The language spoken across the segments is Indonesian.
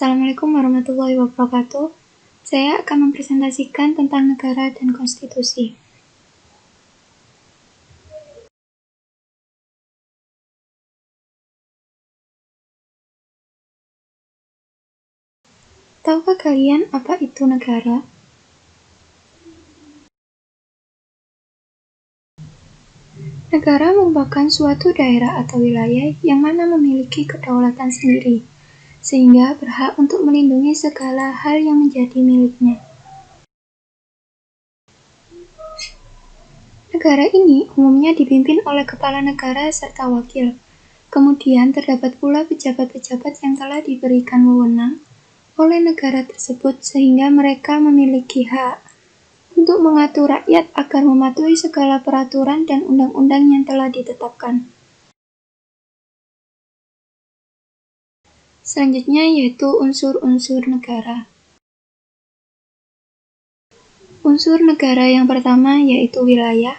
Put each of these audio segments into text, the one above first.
Assalamualaikum warahmatullahi wabarakatuh. Saya akan mempresentasikan tentang negara dan konstitusi. Tahukah kalian apa itu negara? Negara merupakan suatu daerah atau wilayah yang mana memiliki kedaulatan sendiri, sehingga berhak untuk melindungi segala hal yang menjadi miliknya. Negara ini umumnya dipimpin oleh kepala negara serta wakil. Kemudian terdapat pula pejabat-pejabat yang telah diberikan wewenang oleh negara tersebut sehingga mereka memiliki hak untuk mengatur rakyat agar mematuhi segala peraturan dan undang-undang yang telah ditetapkan. Selanjutnya yaitu unsur-unsur negara. Unsur negara yang pertama yaitu wilayah.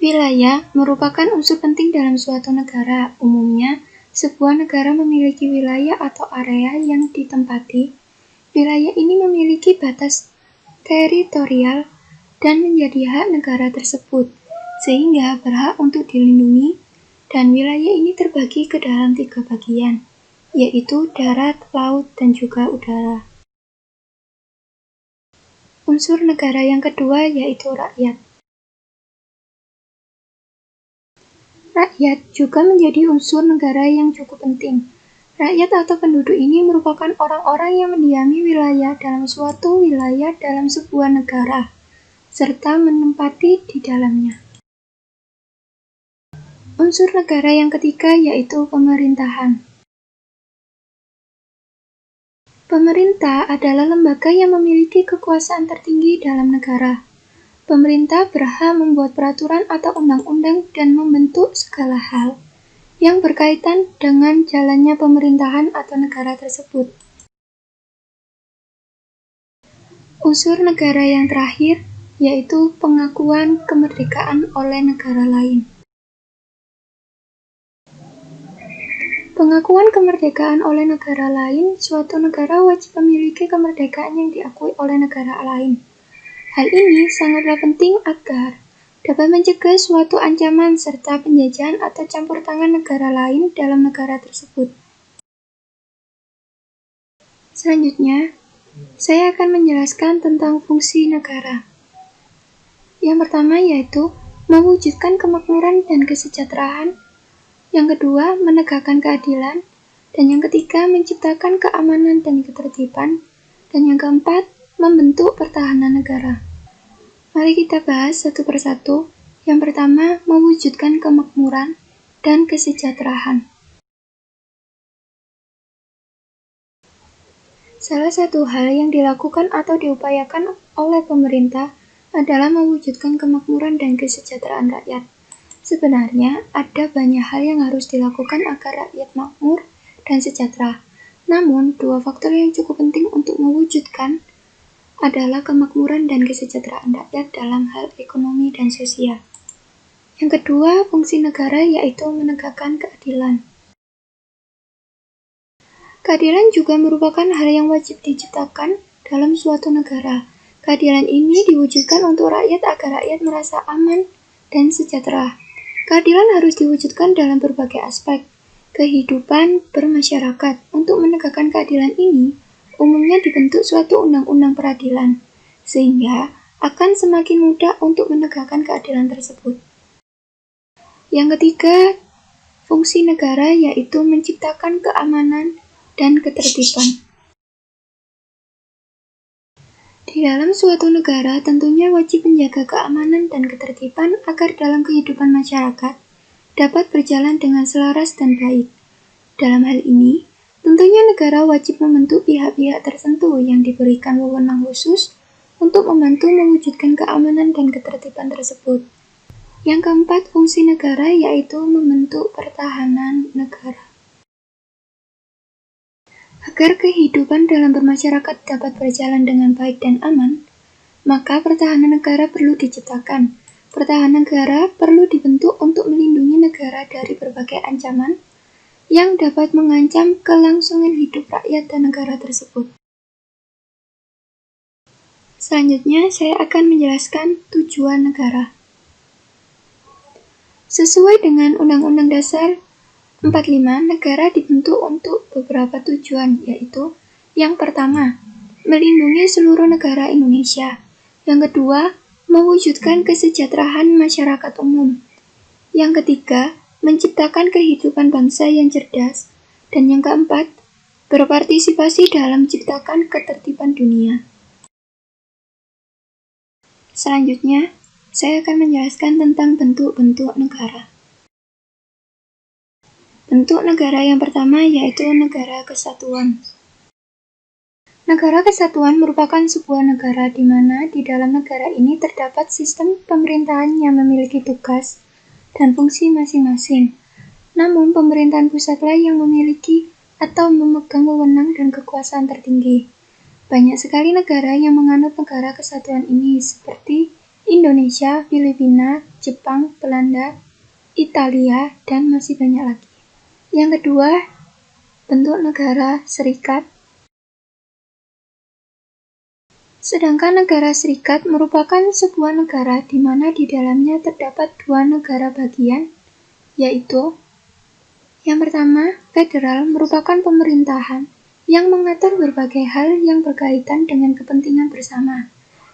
Wilayah merupakan unsur penting dalam suatu negara. Umumnya, sebuah negara memiliki wilayah atau area yang ditempati. Wilayah ini memiliki batas teritorial dan menjadi hak negara tersebut, sehingga berhak untuk dilindungi, dan wilayah ini terbagi ke dalam 3 bagian, yaitu darat, laut, dan juga udara. Unsur negara yang kedua yaitu rakyat. Rakyat juga menjadi unsur negara yang cukup penting. Rakyat atau penduduk ini merupakan orang-orang yang mendiami wilayah dalam suatu wilayah dalam sebuah negara, serta menempati di dalamnya. Unsur negara yang ketiga yaitu pemerintahan. Pemerintah adalah lembaga yang memiliki kekuasaan tertinggi dalam negara. Pemerintah berhak membuat peraturan atau undang-undang dan membentuk segala hal yang berkaitan dengan jalannya pemerintahan atau negara tersebut. Unsur negara yang terakhir yaitu pengakuan kemerdekaan oleh negara lain. Pengakuan kemerdekaan oleh negara lain, suatu negara wajib memiliki kemerdekaan yang diakui oleh negara lain. Hal ini sangatlah penting agar dapat mencegah suatu ancaman serta penjajahan atau campur tangan negara lain dalam negara tersebut. Selanjutnya, saya akan menjelaskan tentang fungsi negara. Yang pertama yaitu mewujudkan kemakmuran dan kesejahteraan. Yang kedua, menegakkan keadilan. Dan yang ketiga, menciptakan keamanan dan ketertiban. Dan yang keempat, membentuk pertahanan negara. Mari kita bahas satu persatu. Yang pertama, mewujudkan kemakmuran dan kesejahteraan. Salah satu hal yang dilakukan atau diupayakan oleh pemerintah adalah mewujudkan kemakmuran dan kesejahteraan rakyat. Sebenarnya, ada banyak hal yang harus dilakukan agar rakyat makmur dan sejahtera. Namun, 2 faktor yang cukup penting untuk mewujudkan adalah kemakmuran dan kesejahteraan rakyat dalam hal ekonomi dan sosial. Yang kedua, fungsi negara yaitu menegakkan keadilan. Keadilan juga merupakan hal yang wajib diciptakan dalam suatu negara. Keadilan ini diwujudkan untuk rakyat agar rakyat merasa aman dan sejahtera. Keadilan harus diwujudkan dalam berbagai aspek kehidupan bermasyarakat. Untuk menegakkan keadilan ini, umumnya dibentuk suatu undang-undang peradilan, sehingga akan semakin mudah untuk menegakkan keadilan tersebut. Yang ketiga, fungsi negara yaitu menciptakan keamanan dan ketertiban. Di dalam suatu negara tentunya wajib menjaga keamanan dan ketertiban agar dalam kehidupan masyarakat dapat berjalan dengan selaras dan baik. Dalam hal ini, tentunya negara wajib membentuk pihak-pihak tertentu yang diberikan wewenang khusus untuk membantu mewujudkan keamanan dan ketertiban tersebut. Yang keempat, fungsi negara yaitu membentuk pertahanan negara. Agar kehidupan dalam bermasyarakat dapat berjalan dengan baik dan aman, maka pertahanan negara perlu diciptakan. Pertahanan negara perlu dibentuk untuk melindungi negara dari berbagai ancaman yang dapat mengancam kelangsungan hidup rakyat dan negara tersebut. Selanjutnya, saya akan menjelaskan tujuan negara. Sesuai dengan Undang-Undang Dasar 45, negara dibentuk untuk beberapa tujuan, yaitu yang pertama, melindungi seluruh negara Indonesia. Yang kedua, mewujudkan kesejahteraan masyarakat umum. Yang ketiga, menciptakan kehidupan bangsa yang cerdas. Dan yang keempat, berpartisipasi dalam menciptakan ketertiban dunia. Selanjutnya, saya akan menjelaskan tentang bentuk-bentuk negara. Bentuk negara yang pertama yaitu negara kesatuan. Negara kesatuan merupakan sebuah negara di mana di dalam negara ini terdapat sistem pemerintahan yang memiliki tugas dan fungsi masing-masing. Namun, pemerintahan pusatlah yang memiliki atau memegang wewenang dan kekuasaan tertinggi. Banyak sekali negara yang menganut negara kesatuan ini seperti Indonesia, Filipina, Jepang, Belanda, Italia, dan masih banyak lagi. Yang kedua, bentuk negara serikat. Sedangkan negara serikat merupakan sebuah negara di mana di dalamnya terdapat dua negara bagian, yaitu yang pertama, federal merupakan pemerintahan yang mengatur berbagai hal yang berkaitan dengan kepentingan bersama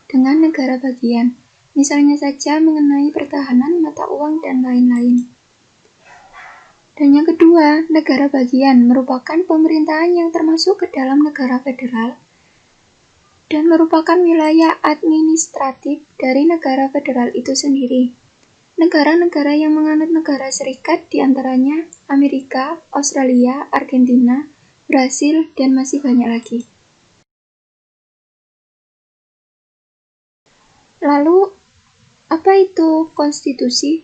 dengan negara bagian, misalnya saja mengenai pertahanan, mata uang, dan lain-lain. Dan yang kedua, negara bagian merupakan pemerintahan yang termasuk ke dalam negara federal dan merupakan wilayah administratif dari negara federal itu sendiri. Negara-negara yang menganut negara serikat diantaranya Amerika, Australia, Argentina, Brasil, dan masih banyak lagi. Lalu, apa itu konstitusi?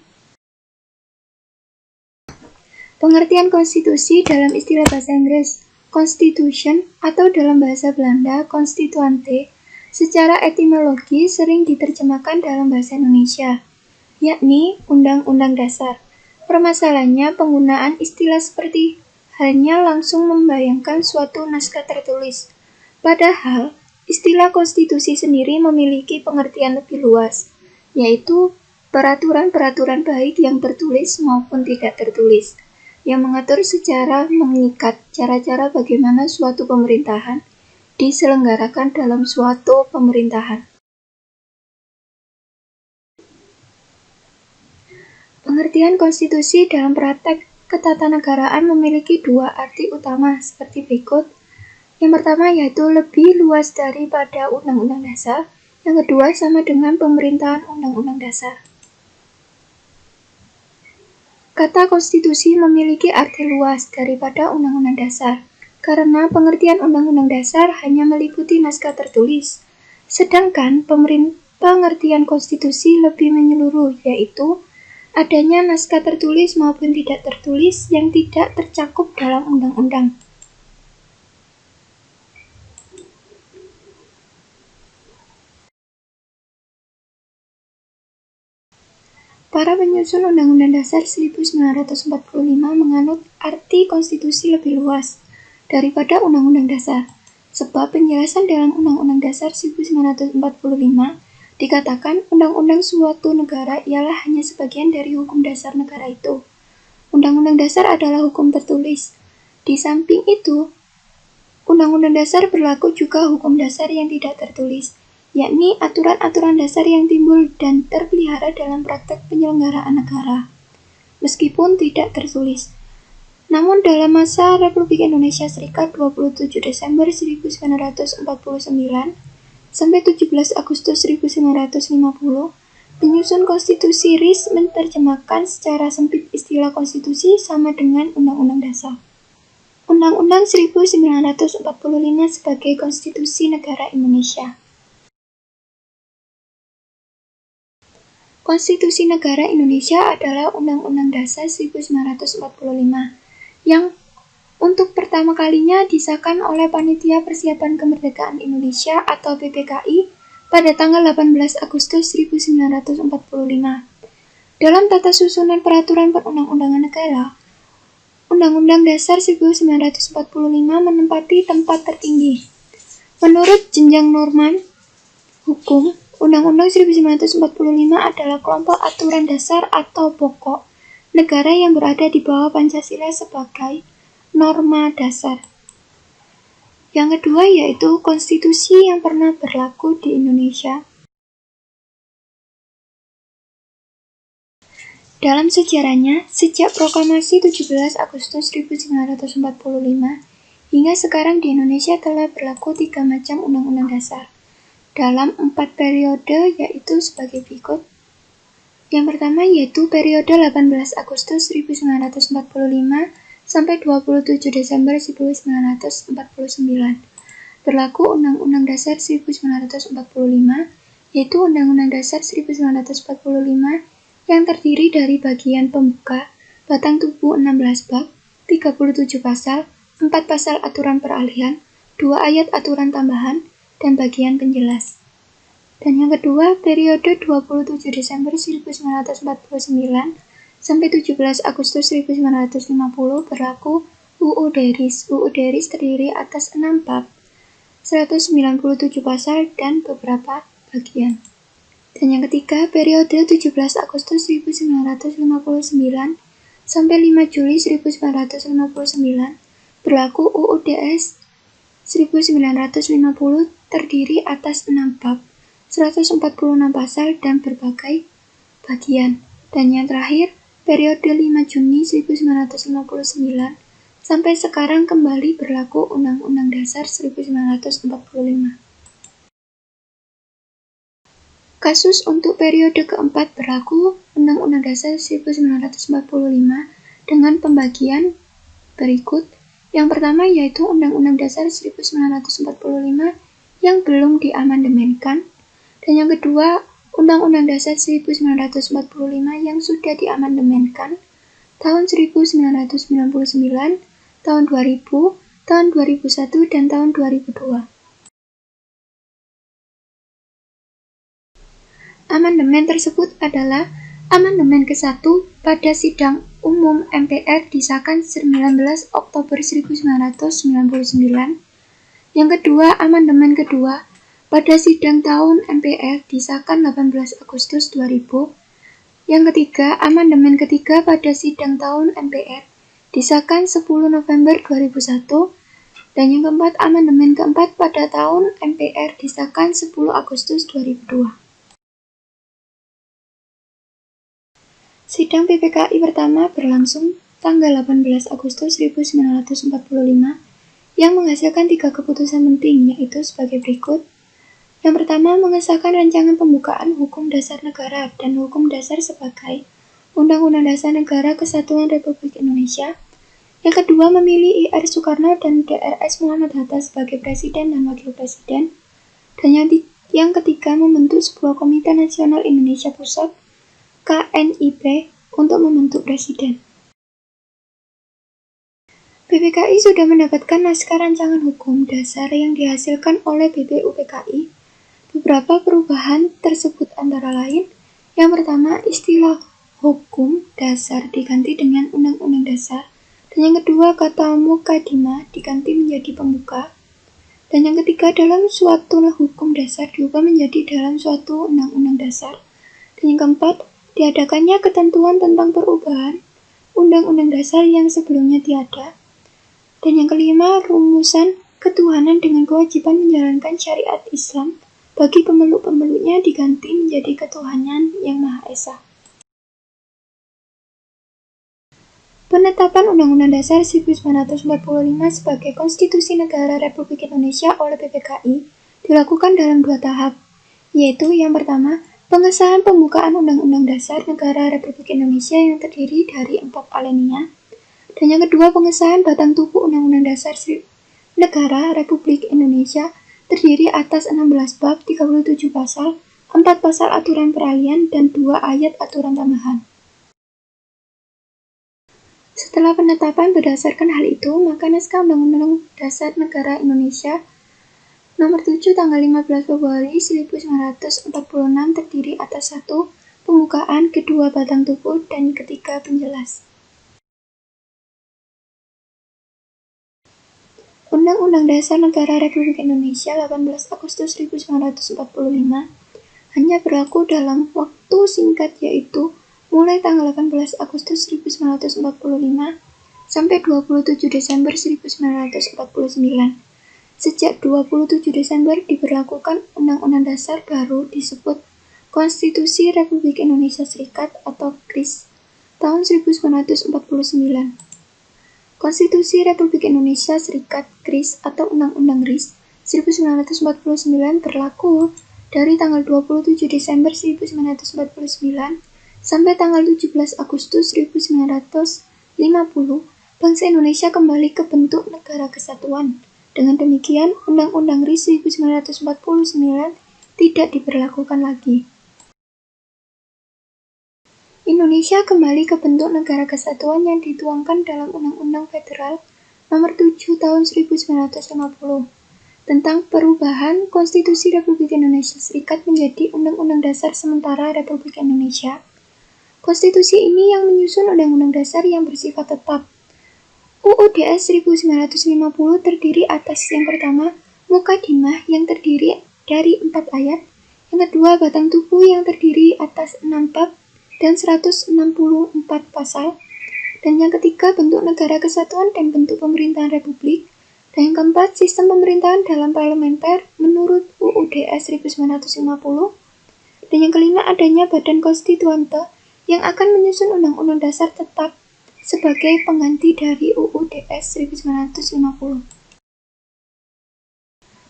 Pengertian konstitusi dalam istilah bahasa Inggris, constitution, atau dalam bahasa Belanda, constituante, secara etimologi sering diterjemahkan dalam bahasa Indonesia, yakni Undang-Undang Dasar. Permasalahannya penggunaan istilah seperti halnya langsung membayangkan suatu naskah tertulis. Padahal, istilah konstitusi sendiri memiliki pengertian lebih luas, yaitu peraturan-peraturan baik yang tertulis maupun tidak tertulis, yang mengatur secara mengikat cara-cara bagaimana suatu pemerintahan diselenggarakan dalam suatu pemerintahan. Pengertian konstitusi dalam praktek ketatanegaraan memiliki dua arti utama seperti berikut. Yang pertama yaitu lebih luas daripada Undang-Undang Dasar. Yang kedua sama dengan pemerintahan Undang-Undang Dasar. Kata konstitusi memiliki arti luas daripada Undang-Undang Dasar, karena pengertian Undang-Undang Dasar hanya meliputi naskah tertulis, sedangkan pengertian konstitusi lebih menyeluruh, yaitu adanya naskah tertulis maupun tidak tertulis yang tidak tercakup dalam undang-undang. Para penyusun Undang-Undang Dasar 1945 menganut arti konstitusi lebih luas daripada Undang-Undang Dasar, sebab penjelasan dalam Undang-Undang Dasar 1945 dikatakan undang-undang suatu negara ialah hanya sebagian dari hukum dasar negara itu. Undang-Undang Dasar adalah hukum tertulis. Di samping itu, Undang-Undang Dasar berlaku juga hukum dasar yang tidak tertulis, yakni aturan-aturan dasar yang timbul dan terpelihara dalam praktek penyelenggaraan negara, meskipun tidak tertulis. Namun dalam masa Republik Indonesia Serikat 27 Desember 1949 sampai 17 Agustus 1950, penyusun konstitusi RIS menerjemahkan secara sempit istilah konstitusi sama dengan Undang-Undang Dasar. Undang-Undang 1945 sebagai Konstitusi Negara Indonesia. Konstitusi Negara Indonesia adalah Undang-Undang Dasar 1945 yang untuk pertama kalinya disahkan oleh Panitia Persiapan Kemerdekaan Indonesia atau PPKI pada tanggal 18 Agustus 1945. Dalam tata susunan peraturan perundang-undangan negara, Undang-Undang Dasar 1945 menempati tempat tertinggi. Menurut jenjang norma hukum, Undang-Undang 1945 adalah kelompok aturan dasar atau pokok negara yang berada di bawah Pancasila sebagai norma dasar. Yang kedua yaitu konstitusi yang pernah berlaku di Indonesia. Dalam sejarahnya, sejak proklamasi 17 Agustus 1945 hingga sekarang di Indonesia telah berlaku 3 macam undang-undang dasar dalam 4 periode, yaitu sebagai berikut. Yang pertama yaitu periode 18 Agustus 1945 sampai 27 Desember 1949. Berlaku Undang-Undang Dasar 1945, yaitu Undang-Undang Dasar 1945 yang terdiri dari bagian pembuka, batang tubuh 16 bab, 37 pasal, 4 pasal aturan peralihan, 2 ayat aturan tambahan, dan bagian penjelas. Dan yang kedua, periode 27 Desember 1949 sampai 17 Agustus 1950 berlaku UU Deris. UU Deris terdiri atas 6 bab, 197 pasal, dan beberapa bagian. Dan yang ketiga, periode 17 Agustus 1959 sampai 5 Juli 1959 berlaku UU DS 1950 terdiri atas 6 bab, 146 pasal, dan berbagai bagian. Dan yang terakhir, periode 5 Juni 1959 sampai sekarang kembali berlaku Undang-Undang Dasar 1945. Kasus untuk periode keempat berlaku Undang-Undang Dasar 1945 dengan pembagian berikut. Yang pertama yaitu Undang-Undang Dasar 1945 yang belum diamandemenkan, dan yang kedua Undang-Undang Dasar 1945 yang sudah diamandemenkan tahun 1999, tahun 2000, tahun 2001, dan tahun 2002. Amandemen tersebut adalah Amandemen ke-1 pada Sidang Umum MPR disahkan 19 Oktober 1999. Yang kedua, Amandemen kedua pada Sidang Tahun MPR disahkan 18 Agustus 2000. Yang ketiga, Amandemen ketiga pada Sidang Tahun MPR disahkan 10 November 2001. Dan yang keempat, Amandemen keempat pada Tahun MPR disahkan 10 Agustus 2002. Sidang PPKI pertama berlangsung tanggal 18 Agustus 1945 yang menghasilkan 3 keputusan penting, yaitu sebagai berikut. Yang pertama, mengesahkan rancangan pembukaan Hukum Dasar Negara dan Hukum Dasar sebagai Undang-Undang Dasar Negara Kesatuan Republik Indonesia. Yang kedua, memilih I.R. Soekarno dan Drs. Muhammad Hatta sebagai Presiden dan Wakil Presiden. Dan yang ketiga, membentuk sebuah Komite Nasional Indonesia Pusat KNIP untuk membentuk presiden. PPKI sudah mendapatkan naskah rancangan hukum dasar yang dihasilkan oleh BPUPKI. Beberapa perubahan tersebut antara lain, yang pertama, istilah hukum dasar diganti dengan undang-undang dasar, dan yang kedua, kata mukadimah diganti menjadi pembuka, dan yang ketiga, dalam suatu hukum dasar diubah menjadi dalam suatu undang-undang dasar, dan yang keempat, diadakannya ketentuan tentang perubahan Undang-Undang Dasar yang sebelumnya tiada. Dan yang kelima, rumusan ketuhanan dengan kewajiban menjalankan syariat Islam bagi pemeluk-pemeluknya diganti menjadi ketuhanan yang Maha Esa. Penetapan Undang-Undang Dasar 1945 sebagai Konstitusi Negara Republik Indonesia oleh PPKI dilakukan dalam 2 tahap, yaitu yang pertama, pengesahan pembukaan Undang-Undang Dasar Negara Republik Indonesia yang terdiri dari 4 alinea, dan yang kedua pengesahan batang tubuh Undang-Undang Dasar Negara Republik Indonesia terdiri atas 16 bab, 37 pasal, 4 pasal aturan peralihan, dan 2 ayat aturan tambahan. Setelah penetapan berdasarkan hal itu, maka naskah Undang-Undang Dasar Negara Indonesia Nomor 7 tanggal 15 Februari 1946 terdiri atas 1. Pembukaan, kedua batang tubuh, dan ketiga penjelas. Undang-Undang Dasar Negara Republik Indonesia 18 Agustus 1945 hanya berlaku dalam waktu singkat, yaitu mulai tanggal 18 Agustus 1945 sampai 27 Desember 1949. Sejak 27 Desember diberlakukan Undang-Undang Dasar baru disebut Konstitusi Republik Indonesia Serikat atau KRIS tahun 1949. Konstitusi Republik Indonesia Serikat (KRIS) atau Undang-Undang RIS 1949 berlaku dari tanggal 27 Desember 1949 sampai tanggal 17 Agustus 1950. Bangsa Indonesia kembali ke bentuk negara kesatuan. Dengan demikian, Undang-Undang RIS 1949 tidak diberlakukan lagi. Indonesia kembali ke bentuk negara kesatuan yang dituangkan dalam Undang-Undang Federal Nomor 7 Tahun 1950 tentang perubahan Konstitusi Republik Indonesia Serikat menjadi Undang-Undang Dasar Sementara Republik Indonesia. Konstitusi ini yang menyusun Undang-Undang Dasar yang bersifat tetap. UUDS 1950 terdiri atas yang pertama, Mukadimah yang terdiri dari 4 ayat, yang kedua, batang tubuh yang terdiri atas 6 bab dan 164 pasal, dan yang ketiga, bentuk negara kesatuan dan bentuk pemerintahan republik, dan yang keempat, sistem pemerintahan dalam parlementer menurut UUDS 1950, dan yang kelima, adanya badan konstituante yang akan menyusun undang-undang dasar tetap sebagai pengganti dari UUDS 1950.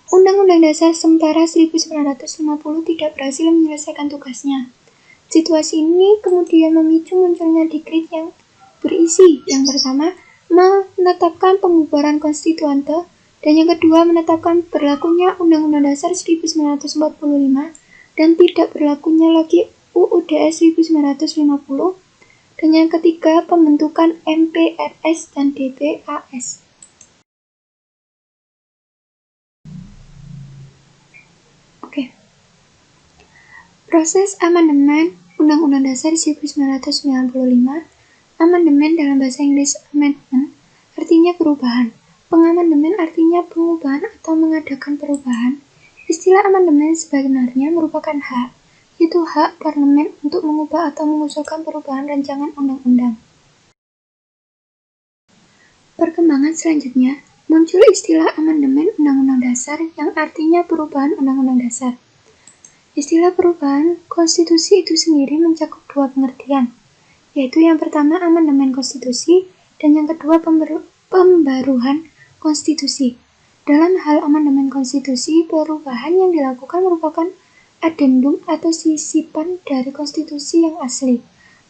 Undang-Undang Dasar Sementara 1950 tidak berhasil menyelesaikan tugasnya. Situasi ini kemudian memicu munculnya dekret yang berisi yang pertama, menetapkan pembubaran konstituante, dan yang kedua, menetapkan berlakunya Undang-Undang Dasar 1945 dan tidak berlakunya lagi UUDS 1950, dan yang ketiga, pembentukan MPRS dan DPAS. Proses amandemen Undang-Undang Dasar 1945. Amandemen dalam bahasa Inggris amendment artinya perubahan. Pengamandemen artinya pengubahan atau mengadakan perubahan. Istilah amandemen sebenarnya merupakan hak, yaitu hak parlemen untuk mengubah atau mengusulkan perubahan rancangan undang-undang. Perkembangan selanjutnya, muncul istilah amandemen Undang-Undang Dasar yang artinya perubahan Undang-Undang Dasar. Istilah perubahan konstitusi itu sendiri mencakup dua pengertian, yaitu yang pertama amandemen konstitusi dan yang kedua pembaruhan konstitusi. Dalam hal amandemen konstitusi, perubahan yang dilakukan merupakan adendum atau sisipan dari konstitusi yang asli.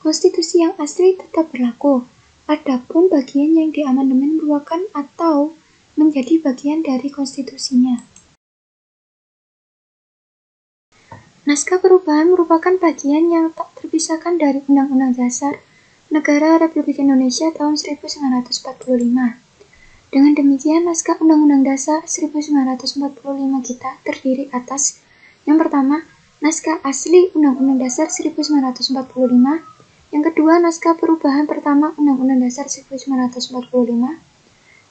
Konstitusi yang asli tetap berlaku, adapun bagian yang diamandemen merupakan atau menjadi bagian dari konstitusinya. Naskah perubahan merupakan bagian yang tak terpisahkan dari Undang-Undang Dasar Negara Republik Indonesia tahun 1945. Dengan demikian, naskah Undang-Undang Dasar 1945 kita terdiri atas yang pertama, naskah asli Undang-Undang Dasar 1945, yang kedua, naskah perubahan pertama Undang-Undang Dasar 1945,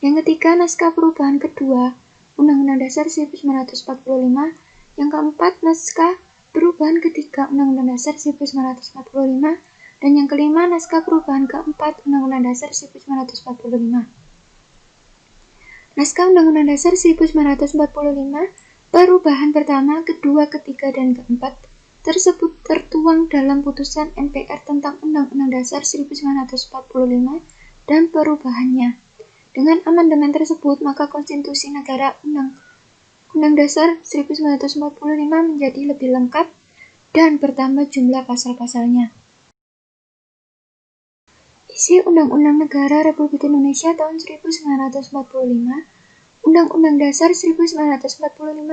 yang ketiga, naskah perubahan kedua Undang-Undang Dasar 1945, yang keempat, naskah perubahan ketiga Undang-Undang Dasar 1945, dan yang kelima, naskah perubahan keempat Undang-Undang Dasar 1945. Naskah Undang-Undang Dasar 1945, perubahan pertama, kedua, ketiga, dan keempat tersebut tertuang dalam putusan MPR tentang Undang-Undang Dasar 1945 dan perubahannya. Dengan amandemen tersebut, maka konstitusi negara Undang Dasar 1945 menjadi lebih lengkap dan bertambah jumlah pasal-pasalnya. Isi Undang-Undang Negara Republik Indonesia tahun 1945, Undang-Undang Dasar 1945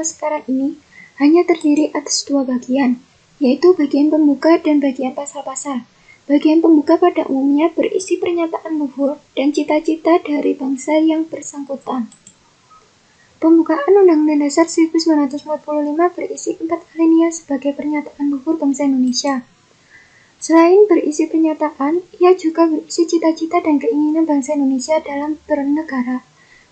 sekarang ini hanya terdiri atas dua bagian, yaitu bagian pembuka dan bagian pasal-pasal. Bagian pembuka pada umumnya berisi pernyataan luhur dan cita-cita dari bangsa yang bersangkutan. Pembukaan Undang-Undang Dasar 1945 berisi 4 alinea sebagai pernyataan luhur bangsa Indonesia. Selain berisi pernyataan, ia juga berisi cita-cita dan keinginan bangsa Indonesia dalam bernegara.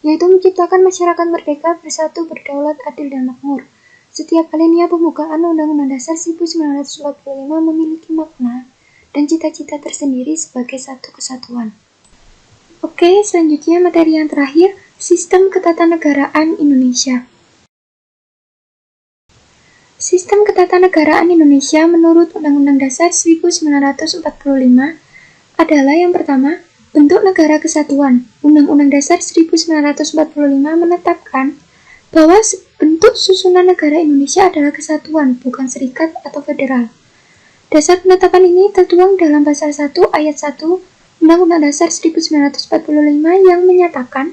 yaitu menciptakan masyarakat merdeka, bersatu, berdaulat, adil, dan makmur. Setiap alinea pembukaan Undang-Undang Dasar 1945 memiliki makna dan cita-cita tersendiri sebagai satu kesatuan. Oke, selanjutnya materi yang terakhir, Sistem Ketatanegaraan Indonesia. Sistem Ketatanegaraan Indonesia menurut Undang-Undang Dasar 1945 adalah yang pertama, bentuk negara kesatuan. Undang-Undang Dasar 1945 menetapkan bahwa bentuk susunan negara Indonesia adalah kesatuan, bukan serikat atau federal. Dasar penetapan ini tertuang dalam pasal 1 ayat 1 Undang-Undang Dasar 1945 yang menyatakan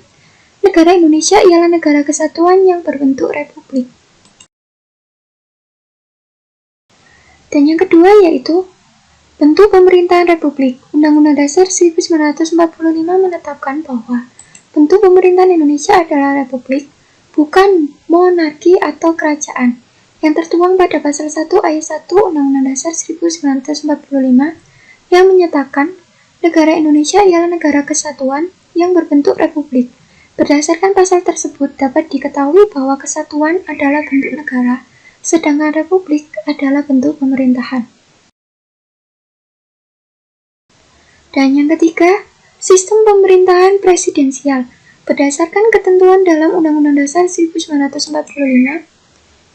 negara Indonesia ialah negara kesatuan yang berbentuk republik. Dan yang kedua yaitu bentuk pemerintahan republik. Undang-Undang Dasar 1945 menetapkan bahwa bentuk pemerintahan Indonesia adalah republik, bukan monarki atau kerajaan, yang tertuang pada pasal 1 ayat 1 Undang-Undang Dasar 1945 yang menyatakan negara Indonesia ialah negara kesatuan yang berbentuk republik. Berdasarkan pasal tersebut dapat diketahui bahwa kesatuan adalah bentuk negara, sedangkan republik adalah bentuk pemerintahan. Dan yang ketiga, sistem pemerintahan presidensial. Berdasarkan ketentuan dalam Undang-Undang Dasar 1945,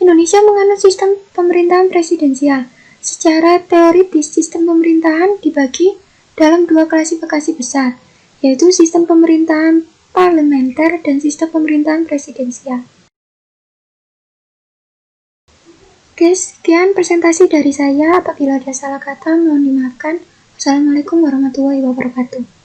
Indonesia menganut sistem pemerintahan presidensial. Secara teoritis, sistem pemerintahan dibagi dalam dua klasifikasi besar, yaitu sistem pemerintahan parlementer dan sistem pemerintahan presidensial. Oke, sekian presentasi dari saya. Apabila ada salah kata, mohon dimaafkan. Wassalamualaikum warahmatullahi wabarakatuh.